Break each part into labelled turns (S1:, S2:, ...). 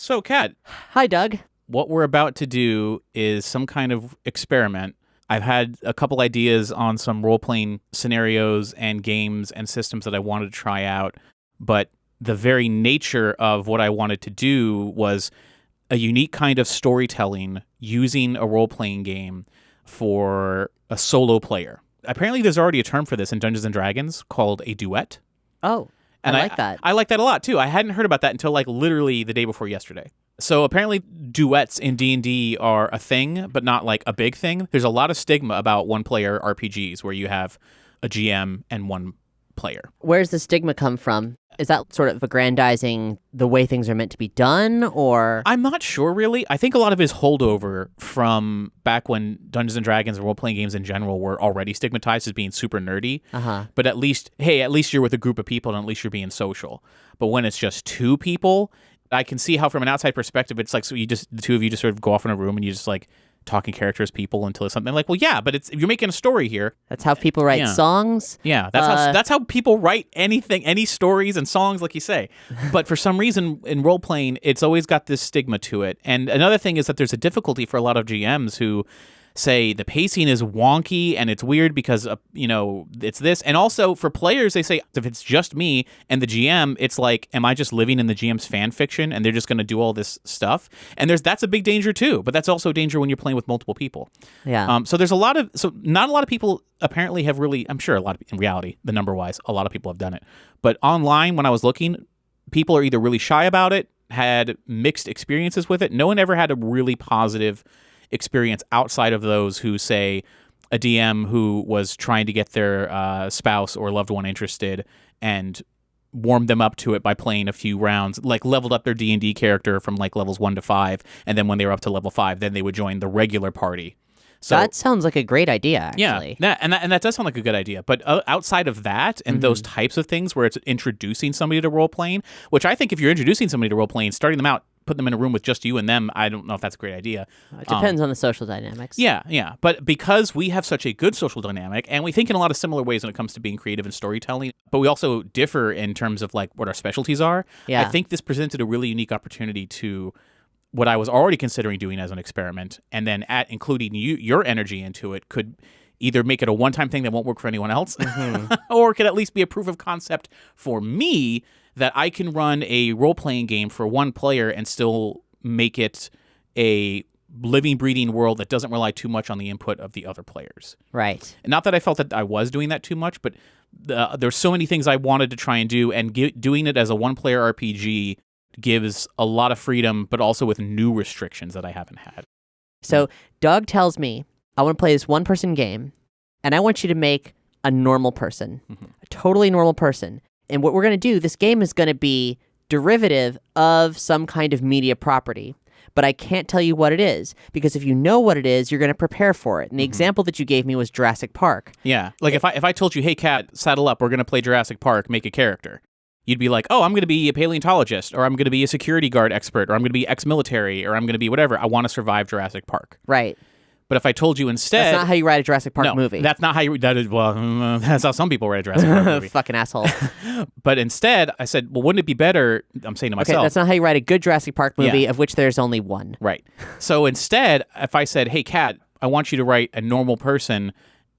S1: So, Kat,
S2: Hi, Doug.
S1: what we're about to do is some kind of experiment. I've had a couple ideas on some role-playing scenarios and games and systems that I wanted to try out, but the very nature of what I wanted to do was a unique kind of storytelling using a role-playing game for a solo player. Apparently, there's already a term for this in Dungeons & Dragons called a duet.
S2: Oh,
S1: And
S2: I like that.
S1: I like that a lot, too. I hadn't heard about that until, literally the day before yesterday. So apparently duets in D&D are a thing, but not, a big thing. There's a lot of stigma about one-player RPGs where you have a GM and one player.
S2: Where's the stigma come from? Is that sort of aggrandizing the way things are meant to be done, or?
S1: I'm not sure, really. I think a lot of it is holdover from back when Dungeons & Dragons and role-playing games in general were already stigmatized as being super nerdy. But at least you're with a group of people and at least you're being social. But when it's just two people, I can see how from an outside perspective, it's so the two of you just sort of go off in a room and you just talking characters, people until it's something well, yeah, but you're making a story here.
S2: That's how people write songs.
S1: Yeah, that's how people write anything, any stories and songs, like you say. But for some reason in role playing, it's always got this stigma to it. And another thing is that there's a difficulty for a lot of GMs who say the pacing is wonky and it's weird because it's this, and also for players they say if it's just me and the GM, it's am I just living in the GM's fan fiction and they're just going to do all this stuff? And that's a big danger too, but that's also a danger when you're playing with multiple people.
S2: Yeah.
S1: So not a lot of people apparently have really, I'm sure a lot of, in reality, the number wise, a lot of people have done it, but online when I was looking, people are either really shy about it, had mixed experiences with it. No one ever had a really positive experience outside of those who say a DM who was trying to get their spouse or loved one interested and warmed them up to it by playing a few rounds, leveled up their D&D character from levels 1 to 5, and then when they were up to level 5, then they would join the regular party. So
S2: that sounds like a great idea, actually.
S1: Yeah, and that does sound like a good idea. But outside of that and those types of things where it's introducing somebody to role-playing, which I think if you're introducing somebody to role-playing, starting them out, put them in a room with just you and them, I don't know if that's a great idea.
S2: It depends on the social dynamics.
S1: Yeah. But because we have such a good social dynamic, and we think in a lot of similar ways when it comes to being creative and storytelling, but we also differ in terms of what our specialties are,
S2: Yeah.
S1: I think this presented a really unique opportunity to what I was already considering doing as an experiment, and then including your energy into it could either make it a one-time thing that won't work for anyone else, or it could at least be a proof of concept for me that I can run a role-playing game for one player and still make it a living, breathing world that doesn't rely too much on the input of the other players.
S2: Right.
S1: And not that I felt that I was doing that too much, but there's so many things I wanted to try and do, and doing it as a one-player RPG gives a lot of freedom, but also with new restrictions that I haven't had.
S2: So Doug tells me, I want to play this one-person game, and I want you to make a normal person, a totally normal person. And what we're going to do, this game is going to be derivative of some kind of media property, but I can't tell you what it is, because if you know what it is, you're going to prepare for it. And the example that you gave me was Jurassic Park.
S1: Yeah, if I told you, hey, Kat, saddle up, we're going to play Jurassic Park, make a character. You'd be like, oh, I'm going to be a paleontologist, or I'm going to be a security guard expert, or I'm going to be ex-military, or I'm going to be whatever. I want to survive Jurassic Park.
S2: Right.
S1: But if I told you instead...
S2: That's not how you write a Jurassic Park movie.
S1: That's not how you... that's how some people write a Jurassic Park movie.
S2: Fucking asshole.
S1: But instead, I said, well, wouldn't it be better... I'm saying to myself...
S2: Okay, that's not how you write a good Jurassic Park movie, of which there's only one.
S1: Right. So instead, if I said, hey, Kat, I want you to write a normal person,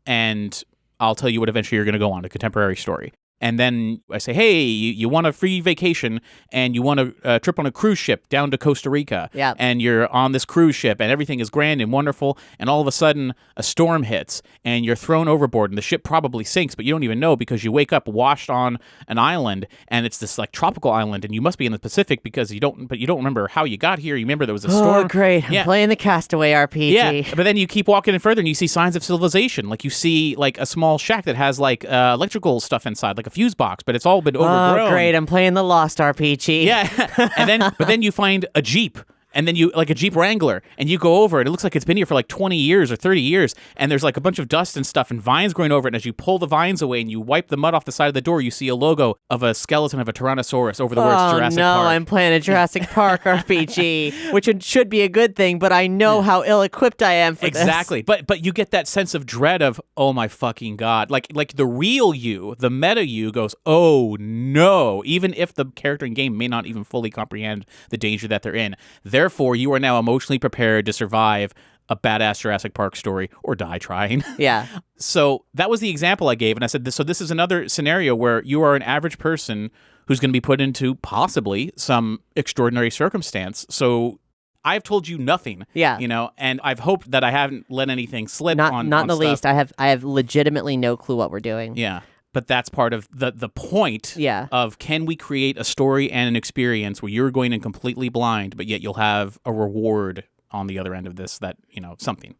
S1: and I'll tell you what eventually you're going to go on, a contemporary story. And then I say, hey, you want a free vacation and you want a trip on a cruise ship down to Costa Rica.
S2: Yeah.
S1: And you're on this cruise ship and everything is grand and wonderful. And all of a sudden a storm hits and you're thrown overboard and the ship probably sinks, but you don't even know because you wake up washed on an island and it's this tropical island and you must be in the Pacific because you don't remember how you got here. You remember there was a storm.
S2: Oh, great. I'm playing the Castaway RPG.
S1: Yeah. But then you keep walking in further and you see signs of civilization. You see a small shack that has electrical stuff inside, a fuse box, but it's all been overgrown.
S2: Oh, great. I'm playing the Lost RPG.
S1: Yeah. But then you find a Jeep And then you, like a Jeep Wrangler, and you go over it. It looks like it's been here for like 20 years or 30 years. And there's like a bunch of dust and stuff and vines growing over it. And as you pull the vines away and you wipe the mud off the side of the door, you see a logo of a skeleton of a Tyrannosaurus over the words Jurassic Park.
S2: Oh, no, I'm playing a Jurassic Park RPG, which should be a good thing, but I know how ill-equipped I am for this.
S1: Exactly. But you get that sense of dread of, oh my fucking God. Like the real you, the meta you goes, oh no. Even if the character in game may not even fully comprehend the danger that they're in. Therefore, you are now emotionally prepared to survive a badass Jurassic Park story or die trying.
S2: Yeah.
S1: So that was the example I gave. And I said, so this is another scenario where you are an average person who's going to be put into possibly some extraordinary circumstance. So I've told you nothing.
S2: Yeah.
S1: You know, and I've hoped that I haven't let anything slip
S2: Not
S1: on
S2: in the
S1: stuff.
S2: least. I have legitimately no clue what we're doing.
S1: Yeah. But that's part of the point of, can we create a story and an experience where you're going in completely blind, but yet you'll have a reward on the other end of this, that, you know, something.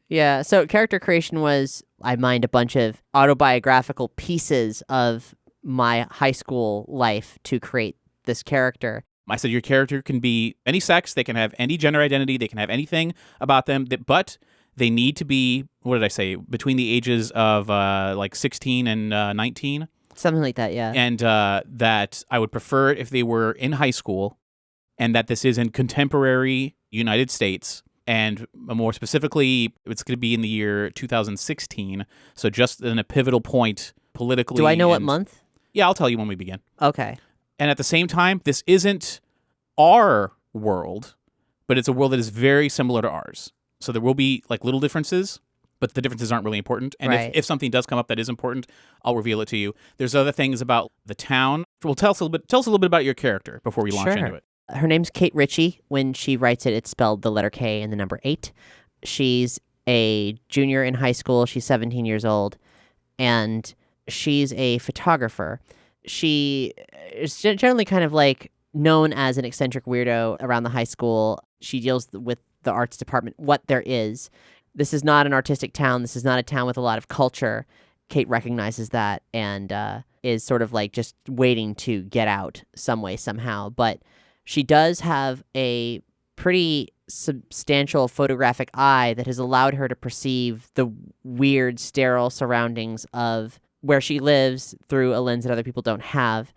S2: Yeah. So character creation was, I mined a bunch of autobiographical pieces of my high school life to create this character.
S1: I said your character can be any sex, they can have any gender identity, they can have anything about them, but they need to be, what did I say, between the ages of like 16 and 19?
S2: Something like that, yeah.
S1: And that I would prefer it if they were in high school, and that this is in contemporary United States. And more specifically, it's going to be in the year 2016. So just in a pivotal point politically.
S2: Do I know what month?
S1: Yeah, I'll tell you when we begin.
S2: Okay.
S1: And at the same time, this isn't our world, but it's a world that is very similar to ours. So there will be like little differences, but the differences aren't really important. And
S2: Right.
S1: if something does come up that is important, I'll reveal it to you. There's other things about the town. Well, tell us a little bit about your character before we launch into it.
S2: Her name's Kate Richie. When she writes it, it's spelled the letter K and the number 8. She's a junior in high school. She's 17 years old, and she's a photographer. She is generally kind of like known as an eccentric weirdo around the high school. She deals with the arts department, what there is. This is not an artistic town. This is not a town with a lot of culture. Kate recognizes that and is sort of like just waiting to get out some way, somehow. But she does have a pretty substantial photographic eye that has allowed her to perceive the weird, sterile surroundings of where she lives through a lens that other people don't have.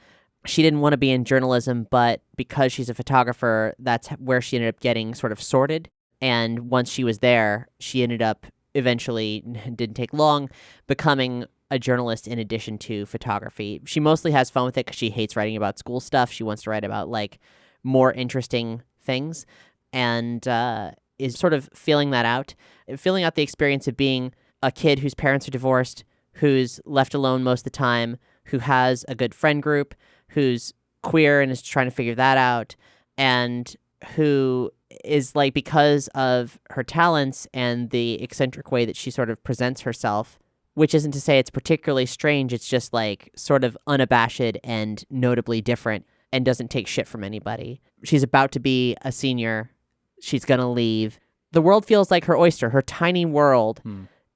S2: She didn't want to be in journalism, but because she's a photographer, that's where she ended up getting sort of sorted. And once she was there, she ended up eventually, didn't take long, becoming a journalist in addition to photography. She mostly has fun with it because she hates writing about school stuff. She wants to write about like more interesting things, and is sort of feeling that out, filling out the experience of being a kid whose parents are divorced, who's left alone most of the time, who has a good friend group, who's queer and is trying to figure that out, and who is like, because of her talents and the eccentric way that she sort of presents herself, which isn't to say it's particularly strange, it's just like sort of unabashed and notably different and doesn't take shit from anybody. She's about to be a senior. She's going to leave. The world feels like her oyster. Her tiny world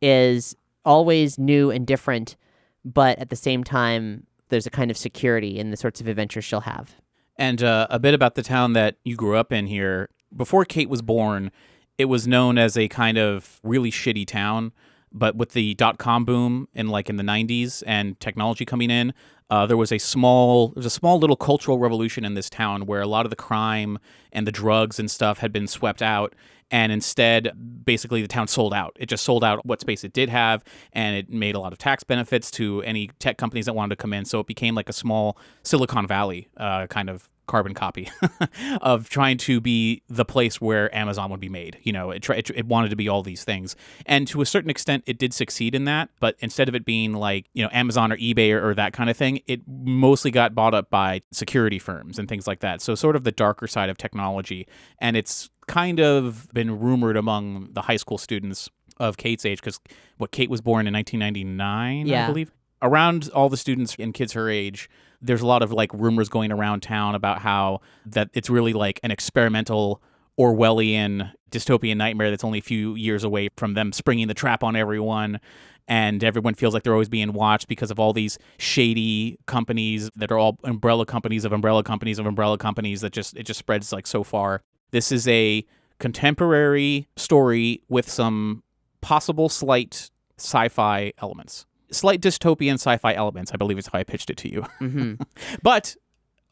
S2: is always new and different, but at the same time, there's a kind of security in the sorts of adventures she'll have.
S1: And a bit about the town that you grew up in here. Before Kate was born, it was known as a kind of really shitty town. But with the .com boom in the 90s and technology coming in, there was a small little cultural revolution in this town where a lot of the crime and the drugs and stuff had been swept out. And instead, basically, the town sold out. It just sold out what space it did have, and it made a lot of tax benefits to any tech companies that wanted to come in. So it became like a small Silicon Valley kind of carbon copy of trying to be the place where Amazon would be made. You know, it wanted to be all these things. And to a certain extent, it did succeed in that. But instead of it being like, you know, Amazon or eBay or that kind of thing, it mostly got bought up by security firms and things like that. So sort of the darker side of technology. And it's kind of been rumored among the high school students of Kate's age, because Kate was born in 1999, I believe. Around all the students and kids her age, there's a lot of rumors going around town about how that it's really like an experimental Orwellian dystopian nightmare that's only a few years away from them springing the trap on everyone. And everyone feels like they're always being watched because of all these shady companies that are all umbrella companies of umbrella companies of umbrella companies that it just spreads so far. This is a contemporary story with some possible slight sci-fi elements. Slight dystopian sci-fi elements, I believe is how I pitched it to you.
S2: Mm-hmm.
S1: But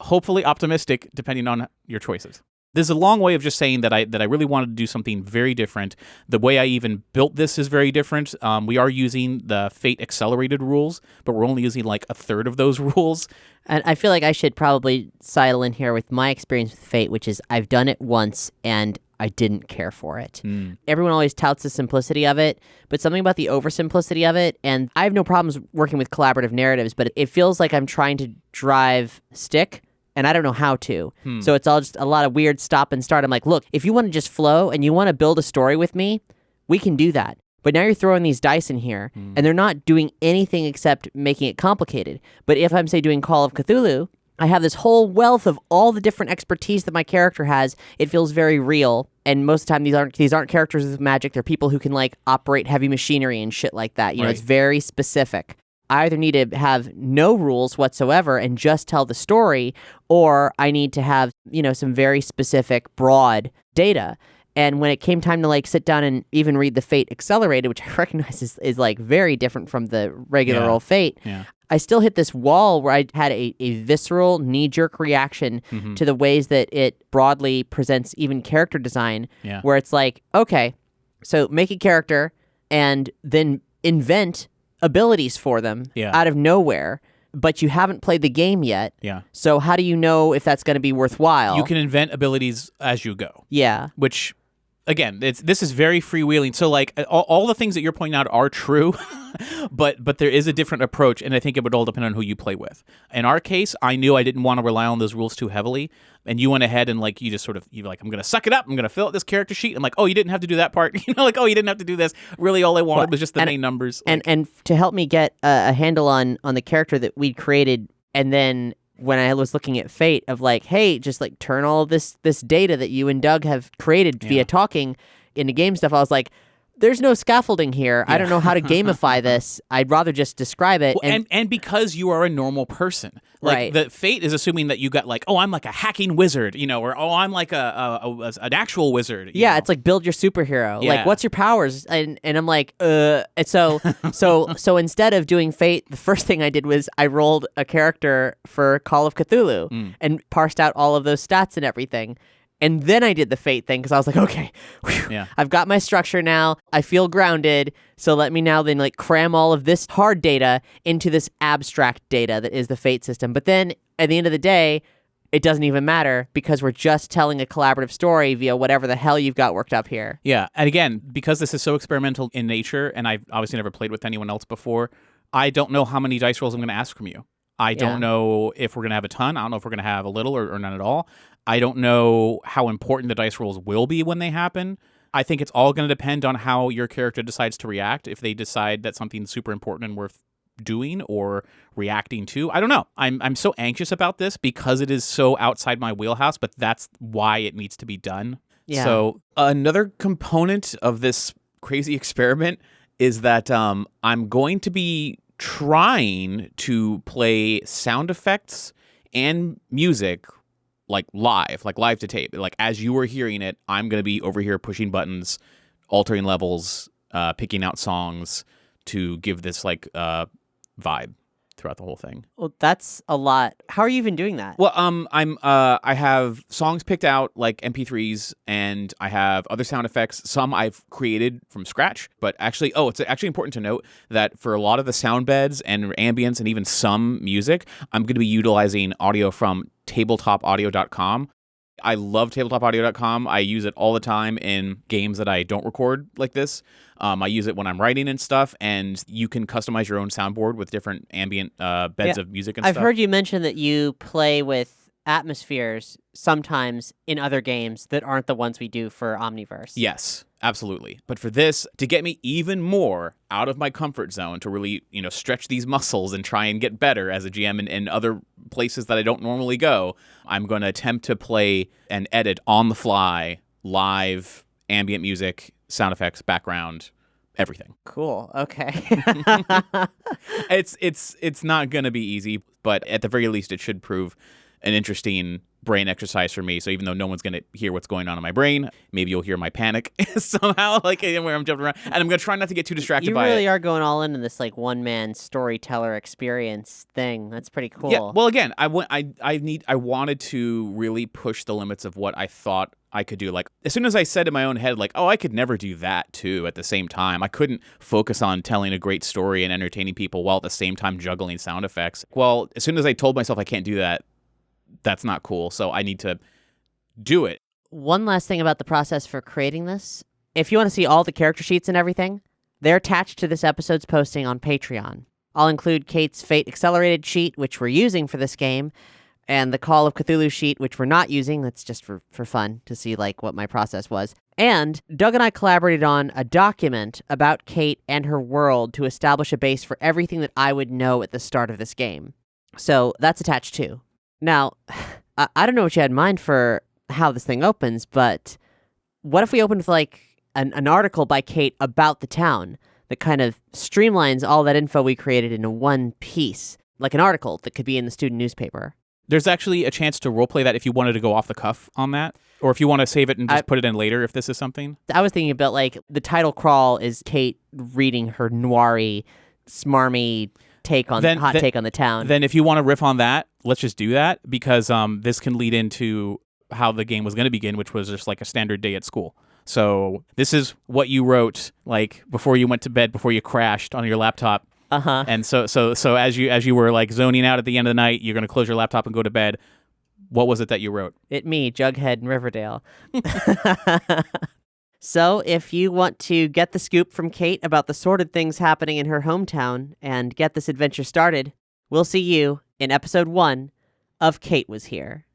S1: hopefully optimistic, depending on your choices. There's a long way of just saying that I really wanted to do something very different. The way I even built this is very different. We are using the Fate accelerated rules, but we're only using like a third of those rules.
S2: And I feel like I should probably sidle in here with my experience with Fate, which is I've done it once and I didn't care for it. Everyone always touts the simplicity of it, but something about the oversimplicity of it, and I have no problems working with collaborative narratives, but it feels like I'm trying to drive stick, and I don't know how to. So it's all just a lot of weird stop and start. I'm like, look, if you want to just flow and you want to build a story with me, we can do that. But now you're throwing these dice in here, and they're not doing anything except making it complicated. But if I'm, say, doing Call of Cthulhu, I have this whole wealth of all the different expertise that my character has. It feels very real, and most of the time these aren't characters with magic. They're people who can like operate heavy machinery and shit like that. You know, it's very specific. I either need to have no rules whatsoever and just tell the story, or I need to have, you know, some very specific, broad data. And when it came time to like sit down and even read the Fate Accelerated, which I recognize is like very different from the regular old Fate, I still hit this wall where I had a visceral, knee-jerk reaction to the ways that it broadly presents even character design, where it's like, okay, so make a character and then invent abilities for them out of nowhere, but you haven't played the game yet. So how do you know if that's going to be worthwhile?
S1: You can invent abilities as you go. Which, again, this is very freewheeling. So, like, all the things that you're pointing out are true, but there is a different approach, and I think it would all depend on who you play with. In our case, I knew I didn't want to rely on those rules too heavily, and you went ahead and, like, you're like, I'm going to suck it up. I'm going to fill out this character sheet. I'm like, oh, you didn't have to do that part. You know, like, oh, you didn't have to do this. Really, all I wanted was just the main numbers. Like,
S2: and to help me get a handle on the character that we'd created, and then when I was looking at Fate of like, hey, just like turn all of this data that you and Doug have created via talking into game stuff, I was like, there's no scaffolding here. I don't know how to gamify this. I'd rather just describe it.
S1: Well, and because you are a normal person. Like, the Fate is assuming that you got like, oh, I'm like a hacking wizard, you know, or oh, I'm like an actual wizard. You know?
S2: It's like build your superhero. Like, what's your powers? And I'm like, and so instead of doing Fate, the first thing I did was I rolled a character for Call of Cthulhu and parsed out all of those stats and everything. And then I did the Fate thing because I was like, okay, I've got my structure now. I feel grounded. So let me now then like cram all of this hard data into this abstract data that is the Fate system. But then at the end of the day, it doesn't even matter because we're just telling a collaborative story via whatever the hell you've got worked up here.
S1: Yeah. And again, because this is so experimental in nature, and I've obviously never played with anyone else before, I don't know how many dice rolls I'm going to ask from you. I don't know if we're going to have a ton. I don't know if we're going to have a little or none at all. I don't know how important the dice rolls will be when they happen. I think it's all going to depend on how your character decides to react. If they decide that something's super important and worth doing or reacting to, I don't know. I'm so anxious about this because it is so outside my wheelhouse, but that's why it needs to be done.
S2: Yeah.
S1: So another component of this crazy experiment is that I'm going to be trying to play sound effects and music like live to tape. Like as you were hearing it, I'm going to be over here pushing buttons, altering levels, picking out songs to give this like vibe throughout the whole thing.
S2: Well, that's a lot. How are you even doing that?
S1: Well, I have songs picked out like MP3s, and I have other sound effects. Some I've created from scratch, but actually, it's actually important to note that for a lot of the sound beds and ambience and even some music, I'm going to be utilizing audio from tabletopaudio.com. I love tabletopaudio.com. I use it all the time in games that I don't record like this. I use it when I'm writing and stuff, and you can customize your own soundboard with different ambient beds of music and stuff.
S2: I've heard you mention that you play with atmospheres sometimes in other games that aren't the ones we do for Omniverse.
S1: Yes, absolutely. But for this, to get me even more out of my comfort zone, to really, stretch these muscles and try and get better as a GM in other places that I don't normally go, I'm going to attempt to play and edit on the fly, live, ambient music, sound effects, background, everything.
S2: Cool. Okay.
S1: It's not going to be easy, but at the very least, it should prove an interesting brain exercise for me. So even though no one's going to hear what's going on in my brain, maybe you'll hear my panic somehow, like where I'm jumping around. And I'm going to try not to get too distracted by it.
S2: You really are going all into this like one-man storyteller experience thing. That's pretty cool.
S1: Yeah. Well, again, I wanted to really push the limits of what I thought I could do. Like as soon as I said in my own head, like, oh, I could never do that too at the same time. I couldn't focus on telling a great story and entertaining people while at the same time juggling sound effects. Well, as soon as I told myself I can't do that, that's not cool. So I need to do it.
S2: One last thing about the process for creating this. If you want to see all the character sheets and everything, they're attached to this episode's posting on Patreon. I'll include Kate's Fate Accelerated sheet, which we're using for this game, and the Call of Cthulhu sheet, which we're not using. That's just for fun to see like what my process was. And Doug and I collaborated on a document about Kate and her world to establish a base for everything that I would know at the start of this game. So that's attached too. Now, I don't know what you had in mind for how this thing opens, but what if we opened with like an article by Kate about the town that kind of streamlines all that info we created into one piece, like an article that could be in the student newspaper?
S1: There's actually a chance to roleplay that if you wanted to go off the cuff on that, or if you want to save it and just put it in later if this is something.
S2: I was thinking about like the title crawl is Kate reading her noiry, smarmy take on take on the town.
S1: Then if you want to riff on that, let's just do that, because this can lead into how the game was going to begin, which was just like a standard day at school. So this is what you wrote like before you went to bed, before you crashed on your laptop.
S2: Uh-huh.
S1: And so as you were like zoning out at the end of the night, you're going to close your laptop and go to bed. What was it that you wrote?
S2: Me, Jughead in Riverdale. So if you want to get the scoop from Kate about the sordid things happening in her hometown and get this adventure started, we'll see you in episode 1 of Kate Was Here.